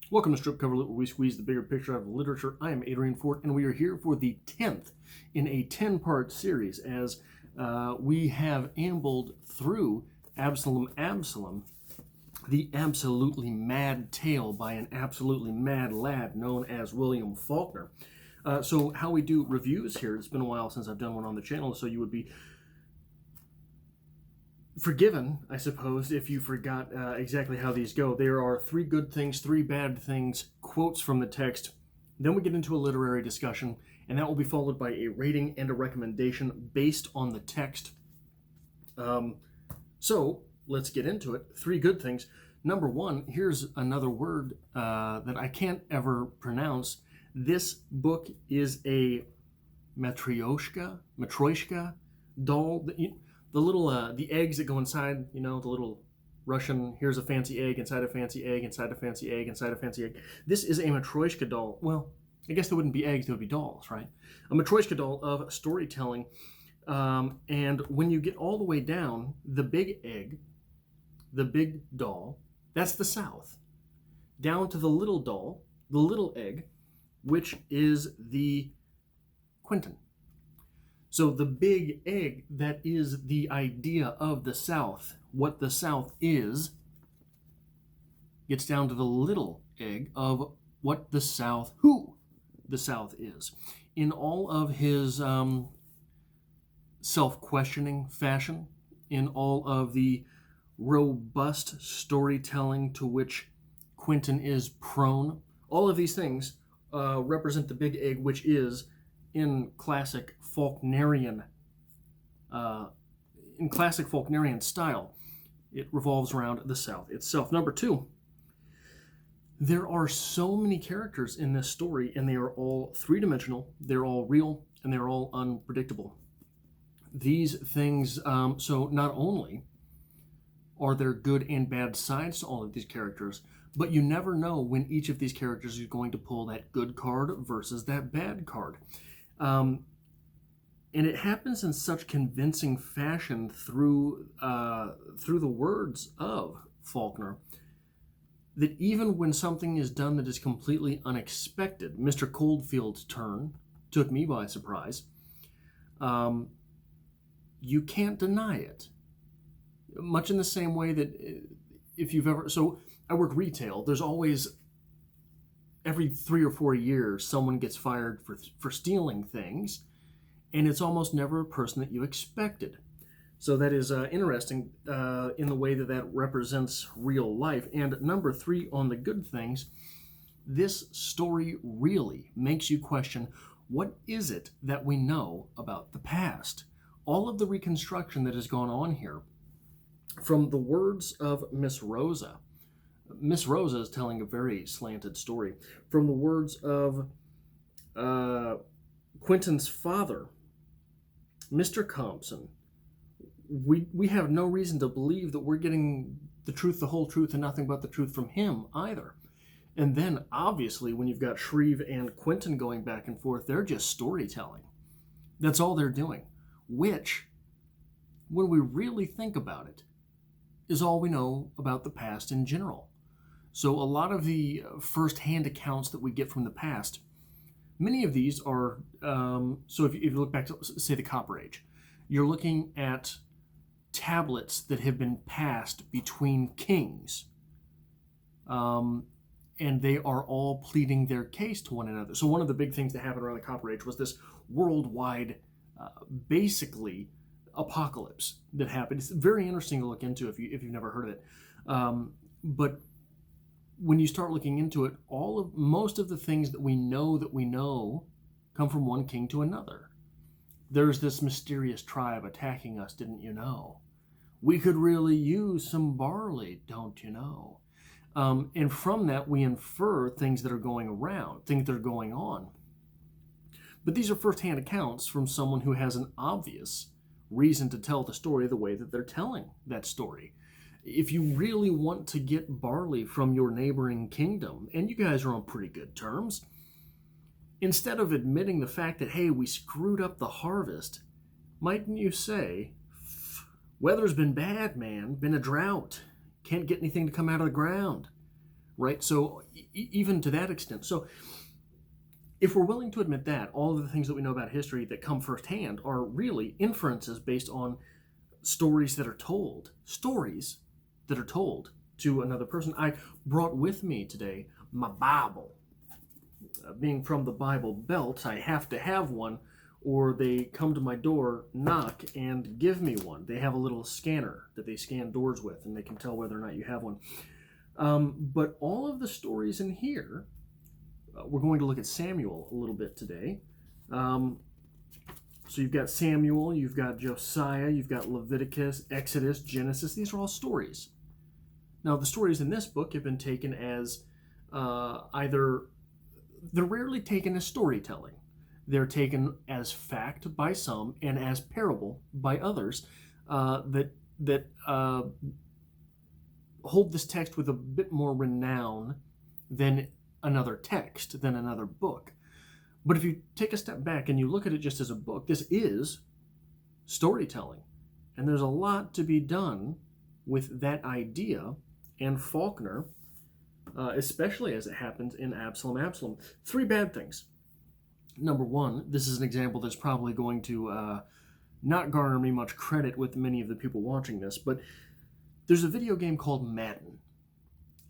Welcome to Strip Cover Lit, where we squeeze the bigger picture out of literature. I am Adrian Fort, and we are here for the 10th in a 10-part series as we have ambled through Absalom, the absolutely mad tale by an absolutely mad lad known as William Faulkner. So how we do reviews here, it's been a while since I've done one on the channel, so you would be forgiven, I suppose, if you forgot exactly how these go. There are 3 good things, 3 bad things, quotes from the text. Then we get into a literary discussion, and that will be followed by a rating and a recommendation based on the text. So let's get into it. 3 good things. Number 1, here's another word that I can't ever pronounce. This book is a matryoshka doll. The little, the eggs that go inside, the little Russian, here's a fancy egg, inside a fancy egg, inside a fancy egg, inside a fancy egg. This is a matryoshka doll. Well, I guess there wouldn't be eggs, there would be dolls, right? A matryoshka doll of storytelling. And when you get all the way down, the big egg, the big doll, that's the South. Down to the little doll, the little egg, which is the Quentin. So the big egg, that is the idea of the South, what the South is, gets down to the little egg of what the South, who the South is. In all of his self-questioning fashion, in all of the robust storytelling to which Quentin is prone, all of these things represent the big egg, which is in classic Faulknerian style. It revolves around the South itself. Number 2, there are so many characters in this story, and they are all 3-dimensional, they're all real, and they're all unpredictable. These things, so not only are there good and bad sides to all of these characters, but you never know when each of these characters is going to pull that good card versus that bad card. And it happens in such convincing fashion through the words of Faulkner that even when something is done that is completely unexpected, Mr. Coldfield's turn took me by surprise, you can't deny it. Much in the same way that if you've ever... So I work retail. There's always... Every 3 or 4 years, someone gets fired for stealing things, and it's almost never a person that you expected. So that is interesting in the way that represents real life. And number 3, on the good things, this story really makes you question, what is it that we know about the past? All of the reconstruction that has gone on here, from the words of Miss Rosa is telling a very slanted story. From the words of Quentin's father, Mr. Compson, we have no reason to believe that we're getting the truth, the whole truth, and nothing but the truth from him either. And then, obviously, when you've got Shreve and Quentin going back and forth, they're just storytelling. That's all they're doing, which, when we really think about it, is all we know about the past in general. So a lot of the first-hand accounts that we get from the past, many of these are, so if you look back to, say, the Copper Age, you're looking at tablets that have been passed between kings, and they are all pleading their case to one another. So one of the big things that happened around the Copper Age was this worldwide, basically, apocalypse that happened. It's very interesting to look into if you've never heard of it. But when you start looking into it, most of the things that we know come from one king to another. There's this mysterious tribe attacking us, didn't you know? We could really use some barley, don't you know? And from that, we infer things that are going around, things that are going on. But these are first-hand accounts from someone who has an obvious reason to tell the story the way that they're telling that story. If you really want to get barley from your neighboring kingdom, and you guys are on pretty good terms, instead of admitting the fact that, hey, we screwed up the harvest, mightn't you say, weather's been bad, man, been a drought, can't get anything to come out of the ground. right? So even to that extent. So if we're willing to admit that, all of the things that we know about history that come firsthand are really inferences based on stories that are told to another person. I brought with me today my Bible. Being from the Bible Belt, I have to have one, or they come to my door, knock, and give me one. They have a little scanner that they scan doors with, and they can tell whether or not you have one. But all of the stories in here, we're going to look at Samuel a little bit today. So you've got Samuel, you've got Josiah, you've got Leviticus, Exodus, Genesis. These are all stories. Now, the stories in this book have been taken as they're rarely taken as storytelling. They're taken as fact by some and as parable by others that hold this text with a bit more renown than another text, than another book. But if you take a step back and you look at it just as a book, this is storytelling. And there's a lot to be done with that idea. And Faulkner, especially as it happens in Absalom. 3 bad things. Number 1, this is an example that's probably going to not garner me much credit with many of the people watching this, but there's a video game called Madden.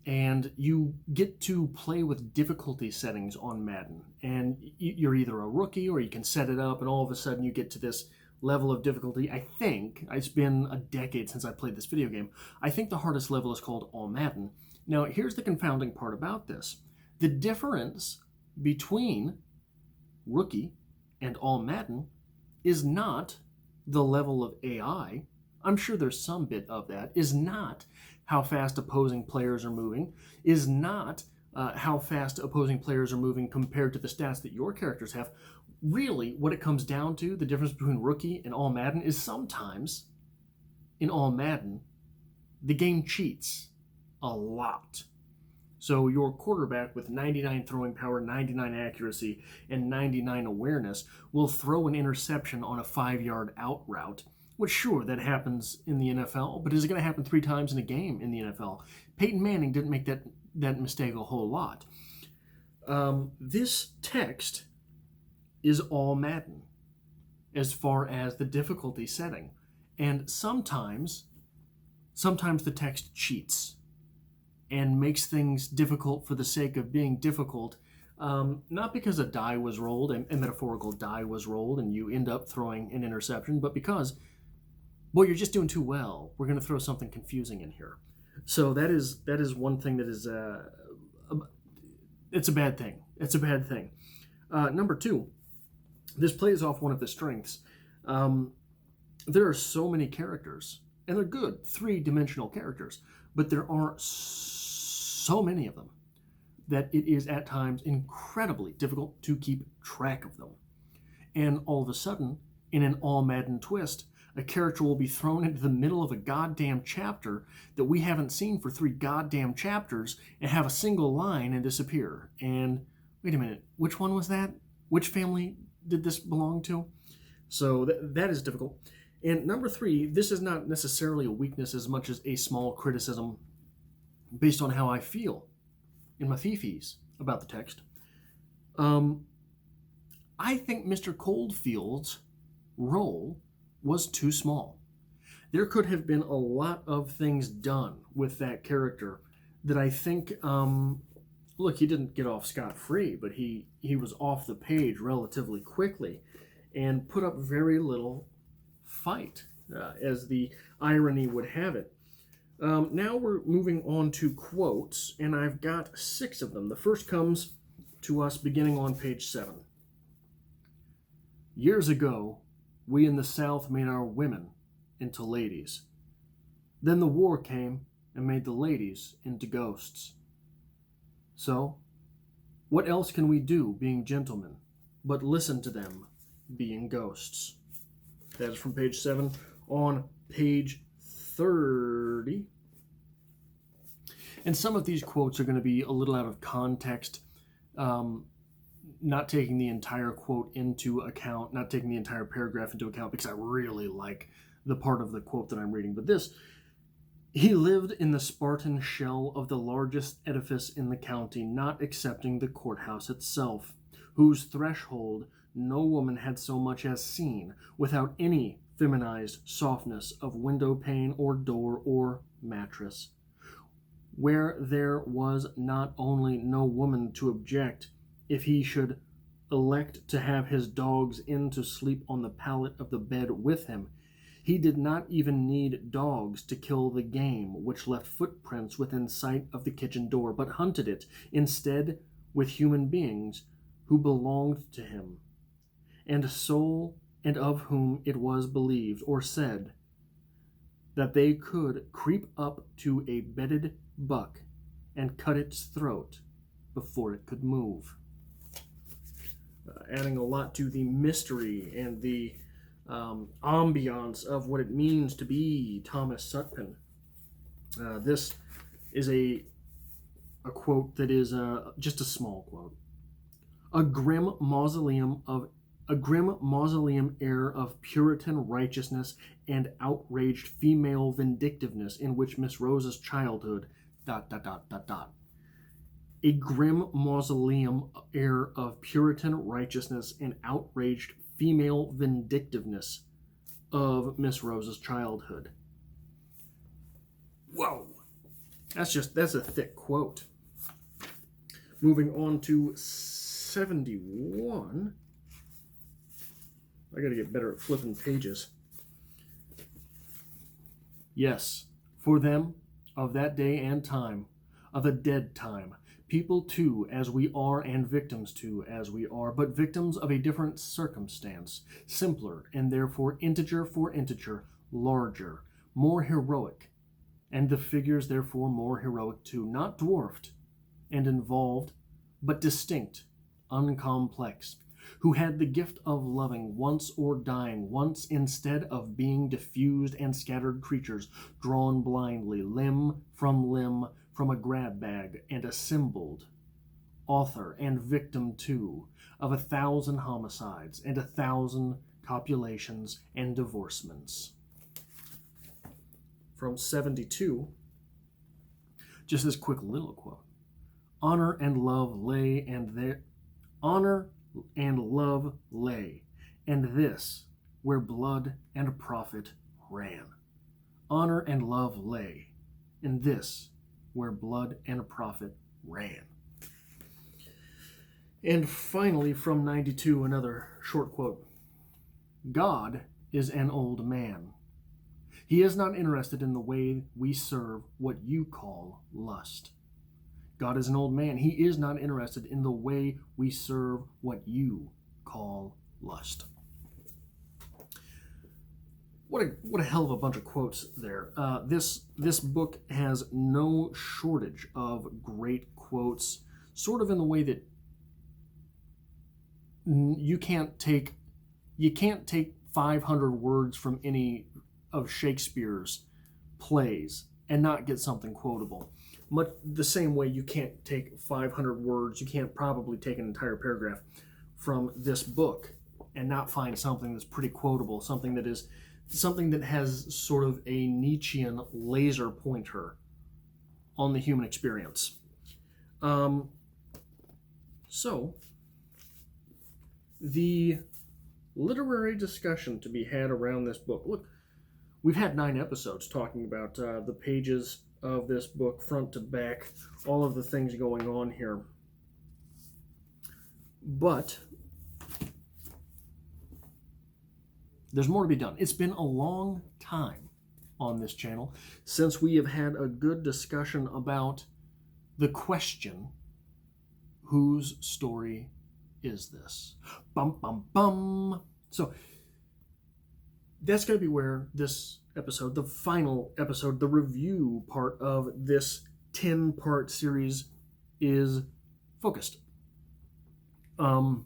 And you get to play with difficulty settings on Madden. And you're either a rookie or you can set it up, and all of a sudden you get to this level of difficulty. I think, it's been a decade since I played this video game, I think the hardest level is called All Madden. Now, here's the confounding part about this. The difference between rookie and All Madden is not the level of AI. I'm sure there's some bit of that. Is not how fast opposing players are moving, is not how fast opposing players are moving compared to the stats that your characters have. Really, what it comes down to, the difference between rookie and All Madden, is sometimes in All Madden, the game cheats a lot. So your quarterback with 99 throwing power, 99 accuracy, and 99 awareness will throw an interception on a 5-yard out route. Which, sure, that happens in the NFL, but is it going to happen 3 times in a game in the NFL? Peyton Manning didn't make that mistake a whole lot. This text is All Madden as far as the difficulty setting. And sometimes the text cheats and makes things difficult for the sake of being difficult, not because a die was rolled, a metaphorical die was rolled, and you end up throwing an interception, but because, well, you're just doing too well. We're going to throw something confusing in here. So that is one thing that is it's a bad thing. It's a bad thing. Number 2, this plays off one of the strengths. There are so many characters, and they're good 3-dimensional characters, but there are so many of them that it is at times incredibly difficult to keep track of them. And all of a sudden, in an All Madden twist, a character will be thrown into the middle of a goddamn chapter that we haven't seen for 3 goddamn chapters and have a single line and disappear. And wait a minute, which one was that? Which family did this belong to? So that is difficult. And number 3, this is not necessarily a weakness as much as a small criticism based on how I feel in my fifis about the text. I think Mr. Coldfield's role was too small. There could have been a lot of things done with that character that I think, look, he didn't get off scot-free, but he was off the page relatively quickly and put up very little fight, as the irony would have it. Now we're moving on to quotes, and I've got 6 of them. The first comes to us beginning on page 7. Years ago, we in the South made our women into ladies. Then the war came and made the ladies into ghosts. So, what else can we do being gentlemen but listen to them being ghosts? That is from page 7. On page 30. And some of these quotes are going to be a little out of context, not taking the entire quote into account, not taking the entire paragraph into account, because I really like the part of the quote that I'm reading. But this, He lived in the Spartan shell of the largest edifice in the county, not excepting the courthouse itself, whose threshold no woman had so much as seen, without any feminized softness of window pane or door or mattress, where there was not only no woman to object if he should elect to have his dogs in to sleep on the pallet of the bed with him. He did not even need dogs to kill the game which left footprints within sight of the kitchen door, but hunted it instead with human beings who belonged to him, and of whom it was believed or said that they could creep up to a bedded buck and cut its throat before it could move. Adding a lot to the mystery and the ambiance of what it means to be Thomas Sutpen. This is a quote that is just a small quote. A grim mausoleum air of Puritan righteousness and outraged female vindictiveness in which Miss Rose's childhood ... A grim mausoleum air of Puritan righteousness and outraged female vindictiveness of Miss Rose's childhood. Whoa! That's a thick quote. Moving on to 71. I gotta get better at flipping pages. Yes, for them, of that day and time, of a dead time, people too, as we are, and victims too, as we are, but victims of a different circumstance, simpler, and therefore integer for integer, larger, more heroic, and the figures therefore more heroic too, not dwarfed and involved, but distinct, uncomplex, who had the gift of loving once or dying once instead of being diffused and scattered creatures drawn blindly, limb, from a grab bag, and assembled, author and victim too, of 1,000 homicides and 1,000 copulations and divorcements. From 72, just this quick little quote. Honor and love lay, and this where blood and profit ran. Honor and love lay, and this where blood and profit ran. And finally, from 92, another short quote. God is an old man. He is not interested in the way we serve what you call lust. God is an old man. He is not interested in the way we serve what you call lust. What a hell of a bunch of quotes there. This book has no shortage of great quotes, sort of in the way that you can't take 500 words from any of Shakespeare's plays and not get something quotable. Much the same way you can't take 500 words, you can't probably take an entire paragraph from this book and not find something that's pretty quotable, something that has sort of a Nietzschean laser pointer on the human experience. So, the literary discussion to be had around this book. Look, we've had 9 episodes talking about the pages of this book, front to back, all of the things going on here. But there's more to be done. It's been a long time on this channel since we have had a good discussion about the question, whose story is this? Bum, bum, bum. So that's going to be where this episode, the final episode, the review part of this 10-part series is focused. And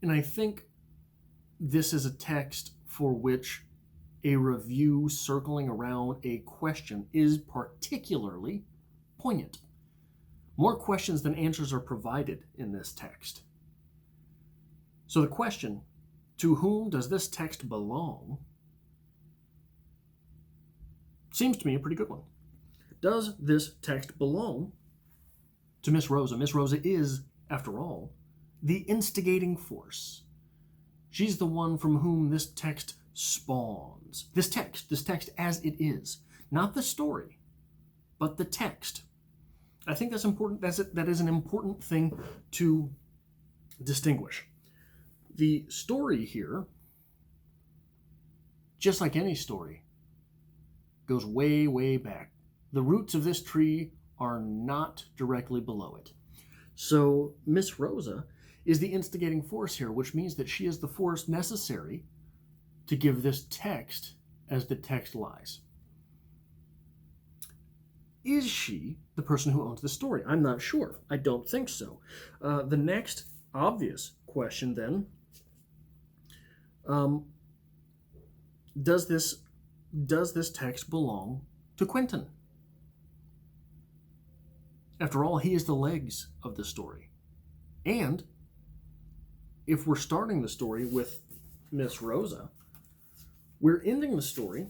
I think this is a text for which a review circling around a question is particularly poignant. More questions than answers are provided in this text. So the question, to whom does this text belong, Seems to me a pretty good one. Does this text belong to Miss Rosa? Miss Rosa is, after all, the instigating force. She's the one from whom this text spawns. This text as it is. Not the story, but the text. I think that's important. That is an important thing to distinguish. The story here, just like any story, goes way, way back. The roots of this tree are not directly below it. So Miss Rosa is the instigating force here, which means that she is the force necessary to give this text as the text lies. Is she the person who owns the story? I'm not sure. I don't think so. The next obvious question then, does this text belong to Quentin? After all, he is the legs of the story. And if we're starting the story with Miss Rosa, we're ending the story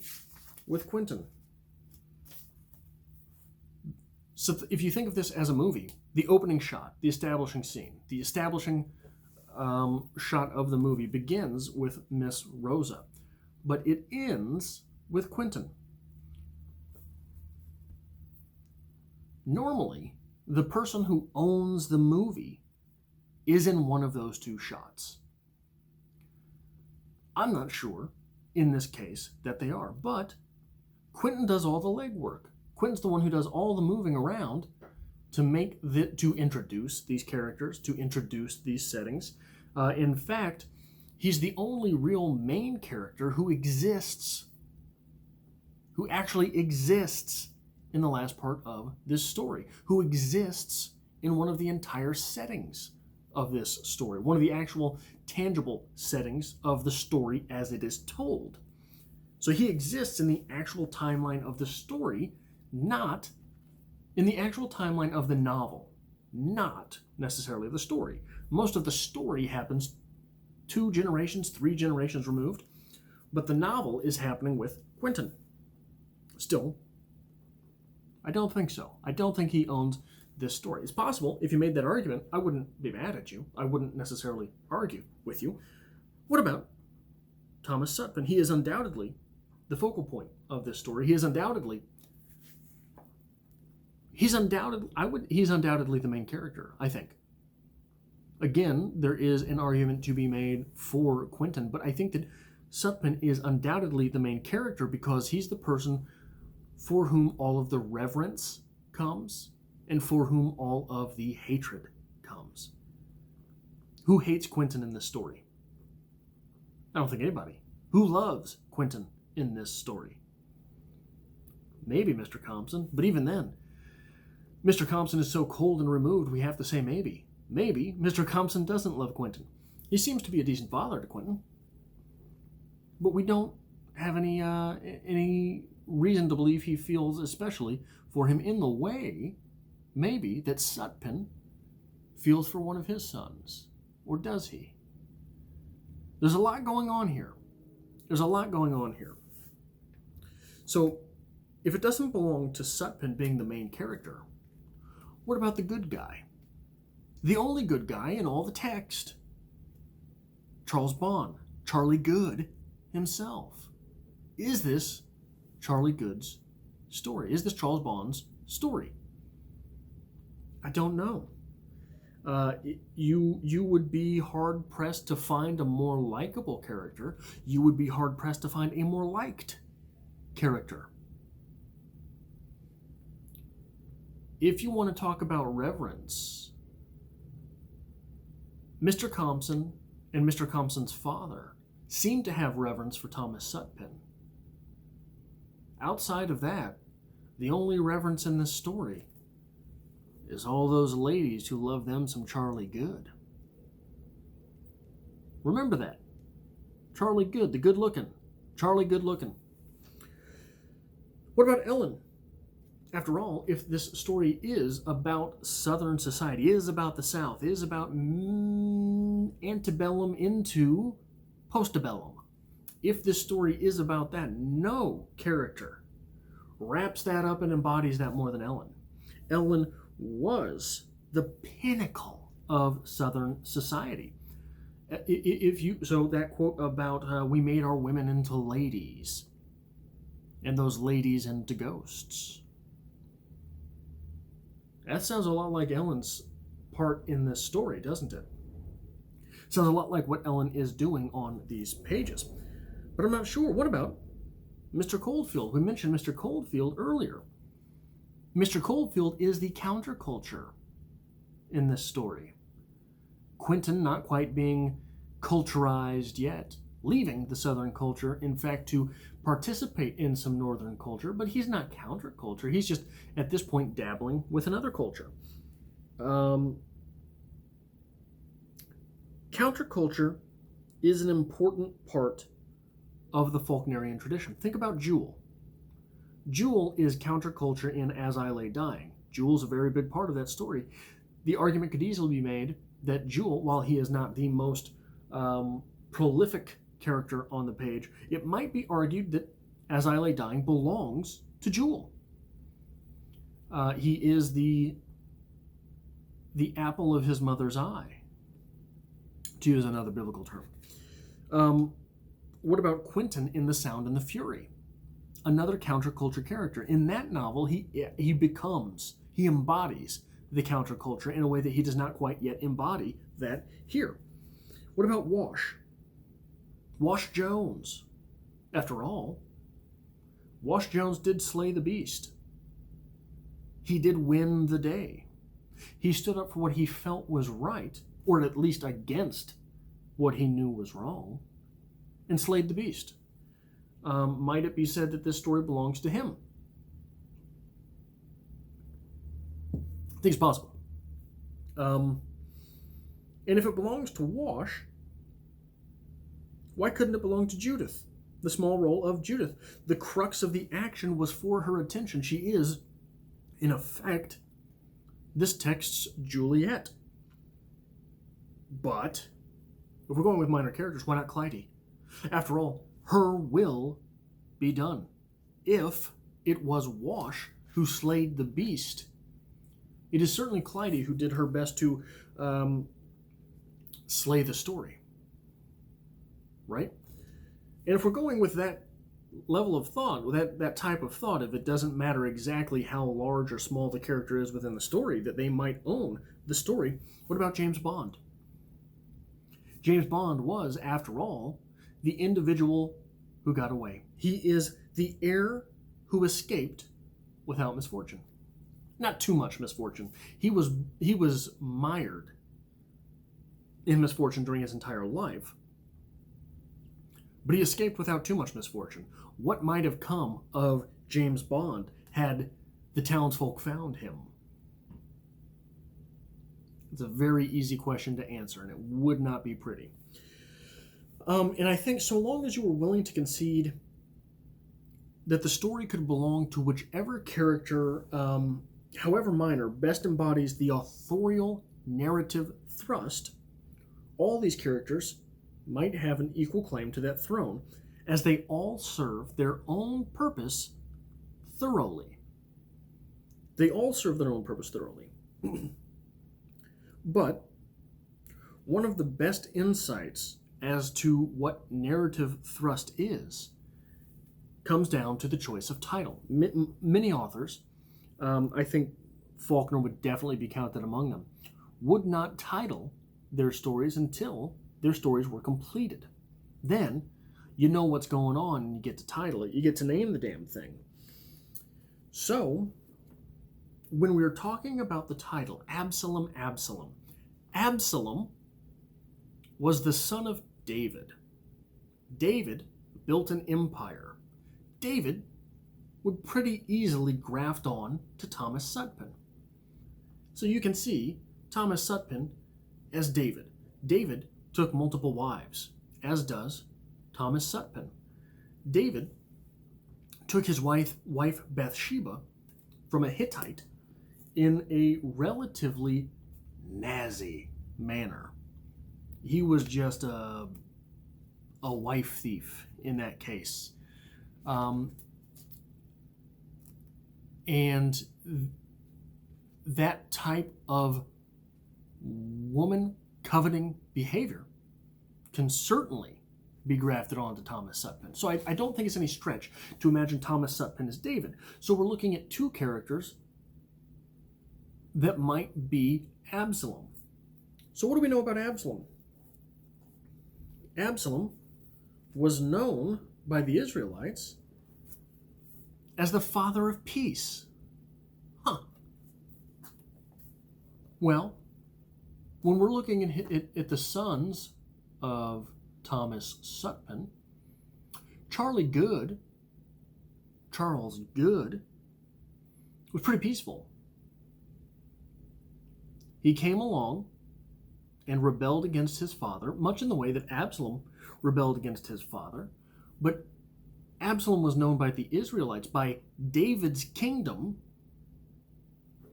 with Quentin. So if you think of this as a movie, the opening shot, the establishing scene, the establishing shot of the movie begins with Miss Rosa, but it ends with Quentin. Normally, the person who owns the movie is in one of those two shots. I'm not sure, in this case, that they are, but Quentin does all the legwork. Quentin's the one who does all the moving around to introduce these characters, to introduce these settings. In fact, he's the only real main character who actually exists in the last part of this story, who exists in one of the entire settings of this story, one of the actual tangible settings of the story as it is told. So he exists in the actual timeline of the story, not in the actual timeline of the novel, not necessarily the story. Most of the story happens 2 generations, 3 generations removed, but the novel is happening with Quentin. Still, I don't think so. I don't think he owns this story. It's possible, if you made that argument, I wouldn't be mad at you. I wouldn't necessarily argue with you. What about Thomas Sutpen? He is undoubtedly the focal point of this story. He's undoubtedly the main character, I think. Again, there is an argument to be made for Quentin, but I think that Sutpen is undoubtedly the main character because he's the person for whom all of the reverence comes and for whom all of the hatred comes. Who hates Quentin in this story? I don't think anybody. Who loves Quentin in this story? Maybe Mr. Compson, but even then, Mr. Compson is so cold and removed, we have to say maybe. Maybe Mr. Compson doesn't love Quentin. He seems to be a decent father to Quentin, but we don't have any reason to believe he feels especially for him in the way, maybe, that Sutpen feels for one of his sons. Or does he? There's a lot going on here. So, if it doesn't belong to Sutpen being the main character, what about the good guy? The only good guy in all the text. Charles Bond, Charlie Good himself. Is this Charlie Good's story? Is this Charles Bond's story? I don't know. You would be hard-pressed to find a more likable character. You would be hard-pressed to find a more liked character. If you want to talk about reverence, Mr. Compson and Mr. Compson's father seem to have reverence for Thomas Sutpen. Outside of that, the only reverence in this story is all those ladies who love them some Charlie Good. Remember that. Charlie Good, the good-looking. Charlie Good-looking. What about Ellen? After all, if this story is about Southern society, is about the South, is about antebellum into postebellum, if this story is about that, no character wraps that up and embodies that more than Ellen. Ellen was the pinnacle of Southern society. So that quote about we made our women into ladies, and those ladies into ghosts. That sounds a lot like Ellen's part in this story, doesn't it? Sounds a lot like what Ellen is doing on these pages. But I'm not sure. What about Mr. Coldfield? We mentioned Mr. Coldfield earlier. Mr. Coldfield is the counterculture in this story. Quentin not quite being culturized yet, leaving the Southern culture, in fact, to participate in some Northern culture, but he's not counterculture. He's just, at this point, dabbling with another culture. Counterculture is an important part of the Faulknerian tradition. Think about Jewel. Jewel is counterculture in As I Lay Dying. Jewel's a very big part of that story. The argument could easily be made that Jewel, while he is not the most prolific character on the page, it might be argued that As I Lay Dying belongs to Jewel. He is the apple of his mother's eye, to use another biblical term. What about Quentin in The Sound and the Fury? Another counterculture character. In that novel, he embodies the counterculture in a way that he does not quite yet embody that here. What about Wash? Wash Jones. After all, Wash Jones did slay the beast. He did win the day. He stood up for what he felt was right, or at least against what he knew was wrong, and slayed the beast. Might it be said that this story belongs to him? I think it's possible. And if it belongs to Wash, why couldn't it belong to Judith? The small role of Judith. The crux of the action was for her attention. She is, in effect, this text's Juliet. But if we're going with minor characters, why not Clytie? After all, her will be done. If it was Wash who slayed the beast, it is certainly Clytie who did her best to slay the story. Right? And if we're going with that level of thought, with that type of thought, if it doesn't matter exactly how large or small the character is within the story, that they might own the story, what about James Bond? James Bond was, after all, the individual who got away. He is the heir who escaped without misfortune. Not too much misfortune. He was mired in misfortune during his entire life. But he escaped without too much misfortune. What might have come of James Bond had the townsfolk found him? It's a very easy question to answer, and it would not be pretty. And I think so long as you were willing to concede that the story could belong to whichever character, however minor, best embodies the authorial narrative thrust, all these characters might have an equal claim to that throne, as they all serve their own purpose thoroughly. They all serve their own purpose thoroughly. But one of the best insights as to what narrative thrust is comes down to the choice of title. Many authors, I think Faulkner would definitely be counted among them, would not title their stories until their stories were completed. Then you know what's going on and you get to title it. You get to name the damn thing. So when we were talking about the title, Absalom, Absalom was the son of David. David built an empire. David would pretty easily graft on to Thomas Sutpen. So you can see Thomas Sutpen as David. David took multiple wives, as does Thomas Sutpen. David took his wife Bathsheba from a Hittite in a relatively nazi manner. He was just a wife thief in that case. And that type of woman coveting behavior can certainly be grafted onto Thomas Sutpen. So I don't think it's any stretch to imagine Thomas Sutpen as David. So we're looking at two characters that might be Absalom. So what do we know about Absalom? Absalom was known by the Israelites as the father of peace. Well, when we're looking at the sons of Thomas Sutpen, Charles Good was pretty peaceful. He came along and rebelled against his father, much in the way that Absalom rebelled against his father. But Absalom was known by the Israelites, by David's kingdom,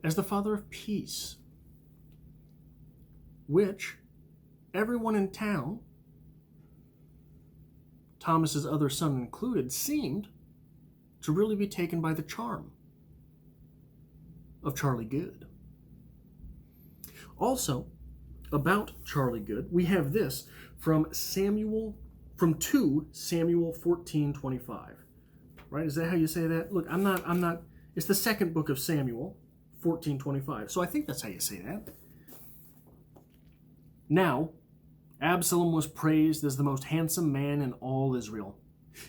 as the father of peace, which everyone in town, Thomas's other son included, seemed to really be taken by the charm of Charlie Good. Also, about Charlie Good, we have this from 2 Samuel 14:25. Right? Is that how you say that? Look, I'm not, it's the second book of Samuel, 14:25. So I think that's how you say that. Now, Absalom was praised as the most handsome man in all Israel.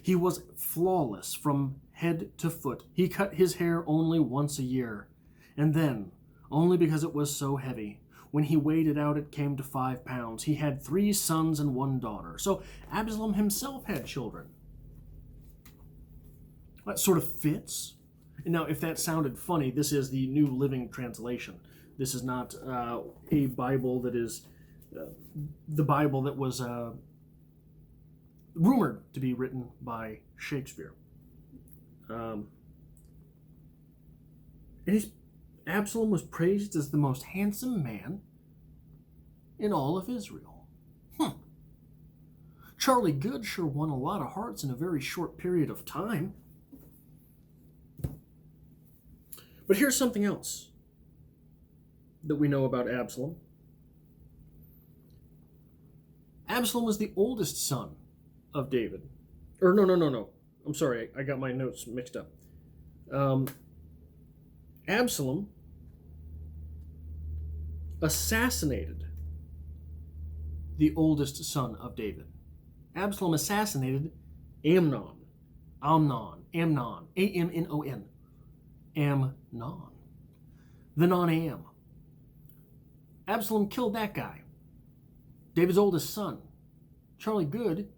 He was flawless from head to foot. He cut his hair only once a year, and then, only because it was so heavy. When he weighed it out, it came to 5 pounds. He had 3 sons and 1 daughter. So Absalom himself had children. That sort of fits. And now, if that sounded funny, this is the New Living Translation. This is not a Bible that is the Bible that was rumored to be written by Shakespeare. Absalom was praised as the most handsome man in all of Israel. Charlie Good sure won a lot of hearts in a very short period of time. But here's something else that we know about Absalom. Absalom was the oldest son of David. Or no. I'm sorry, I got my notes mixed up. Absalom assassinated the oldest son of David. Absalom assassinated Amnon. A-M-N-O-N. Amnon. The non-Am. Absalom killed that guy. David's oldest son. Charlie Good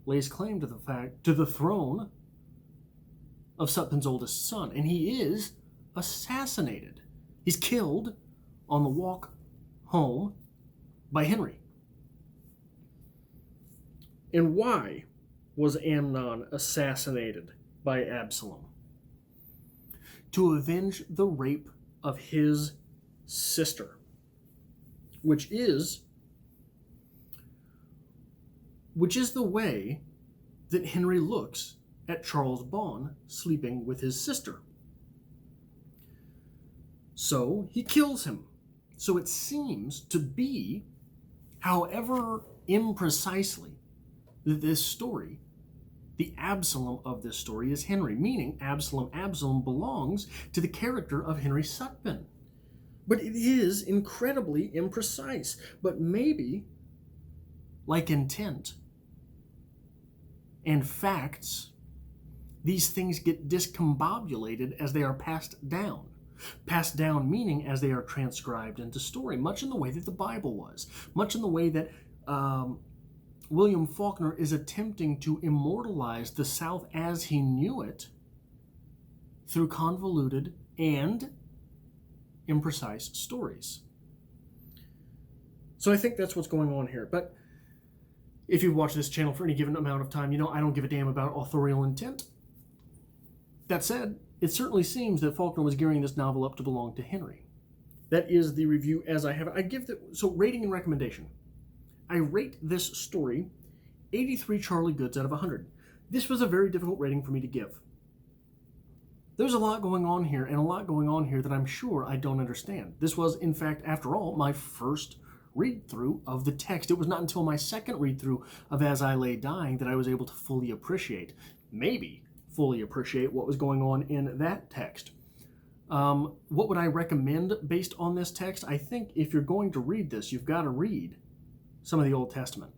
lays claim to the throne of Sutpen's oldest son, and he is assassinated. He's killed on the walk home by Henry. And why was Amnon assassinated by Absalom? To avenge the rape of his sister, which is the way that Henry looks at Charles Bawn sleeping with his sister. So he kills him. So it seems to be, however imprecisely, that this story, the Absalom of this story is Henry, meaning Absalom belongs to the character of Henry Sutpen. But it is incredibly imprecise. But maybe, like intent and facts, these things get discombobulated as they are passed down. Passed down meaning as they are transcribed into story, much in the way that the Bible was, much in the way that William Faulkner is attempting to immortalize the South as he knew it through convoluted and imprecise stories. So I think that's what's going on here. But if you've watched this channel for any given amount of time, you know I don't give a damn about authorial intent. That said, it certainly seems that Faulkner was gearing this novel up to belong to Henry. That is the review as I have it. So rating and recommendation. I rate this story 83 Charlie Goods out of 100. This was a very difficult rating for me to give. There's a lot going on here, and a lot going on here that I'm sure I don't understand. This was, in fact, after all, my first read-through of the text. It was not until my second read-through of As I Lay Dying that I was able to fully appreciate, maybe fully appreciate, what was going on in that text. What would I recommend based on this text? I think if you're going to read this, you've got to read some of the Old Testament.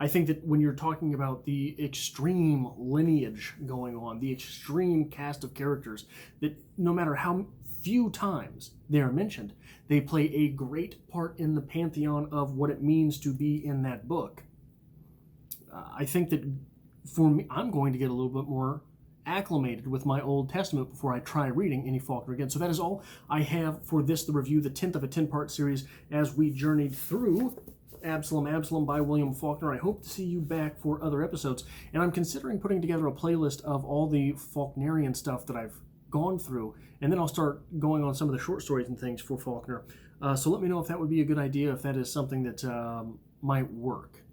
I think that when you're talking about the extreme lineage going on, the extreme cast of characters, that no matter how few times they are mentioned, they play a great part in the pantheon of what it means to be in that book. I think that for me, I'm going to get a little bit more acclimated with my Old Testament before I try reading any Faulkner again. So that is all I have for this, the review, the 10th of a 10-part series as we journeyed through Absalom by William Faulkner. I hope to see you back for other episodes, and I'm considering putting together a playlist of all the Faulknerian stuff that I've gone through, and then I'll start going on some of the short stories and things for Faulkner. So let me know if that would be a good idea, if that is something that might work.